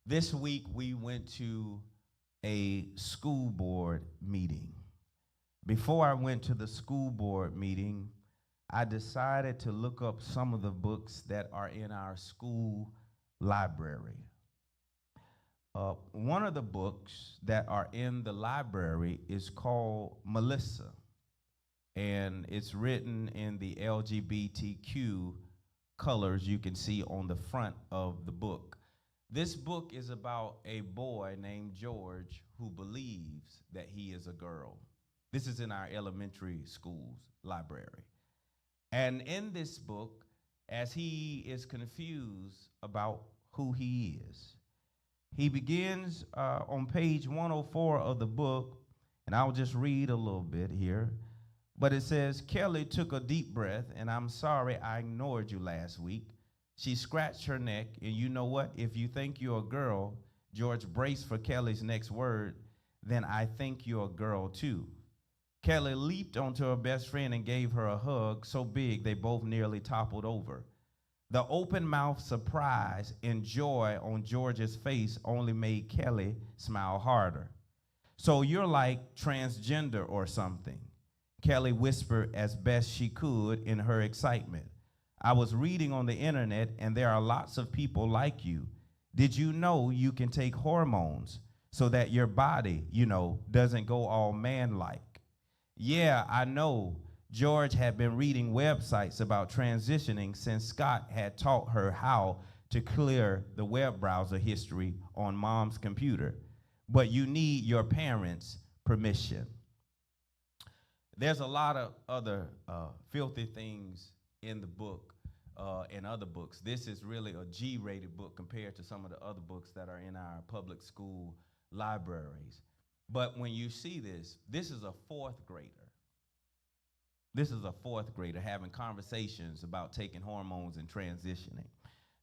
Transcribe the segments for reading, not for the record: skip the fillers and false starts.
This week we went to a school board meeting. Before I went to the school board meeting, I decided to look up some of the books that are in our school library. One of the books that are in the library is called Melissa, and it's written in the LGBTQ colors you can see on the front of the book. This book is about a boy named George who believes that he is a girl. This is in our elementary school's library. And in this book, as he is confused about who he is, he begins on page 104 of the book, and I'll just read a little bit here. But it says, Kelly took a deep breath, and I'm sorry I ignored you last week. She scratched her neck, and you know what? If you think you're a girl, George braced for Kelly's next word, then I think you're a girl too. Kelly leaped onto her best friend and gave her a hug so big they both nearly toppled over. The open-mouthed surprise and joy on George's face only made Kelly smile harder. So you're like transgender or something, Kelly whispered as best she could in her excitement. I was reading on the internet, and there are lots of people like you. Did you know you can take hormones so that your body, doesn't go all man-like? Yeah, I know. George had been reading websites about transitioning since Scott had taught her how to clear the web browser history on mom's computer. But you need your parents' permission. There's a lot of other filthy things in the book and other books. This is really a G-rated book compared to some of the other books that are in our public school libraries. But when you see this is a fourth grader. This is a fourth grader having conversations about taking hormones and transitioning.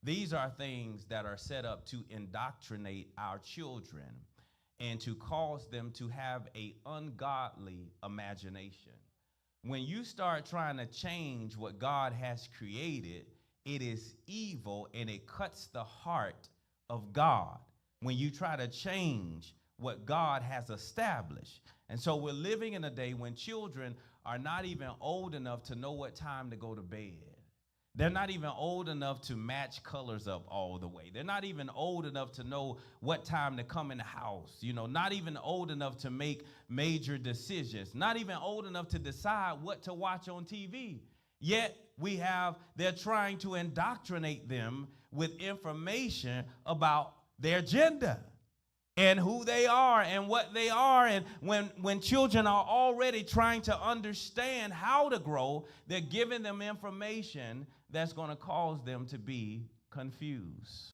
These are things that are set up to indoctrinate our children and to cause them to have an ungodly imagination. When you start trying to change what God has created, it is evil and it cuts the heart of God when you try to change what God has established. And so we're living in a day when children are not even old enough to know what time to go to bed. They're not even old enough to match colors up all the way. They're not even old enough to know what time to come in the house. Not even old enough to make major decisions. Not even old enough to decide what to watch on TV. Yet they're trying to indoctrinate them with information about their gender and who they are and what they are. And when children are already trying to understand how to grow, they're giving them information that's going to cause them to be confused.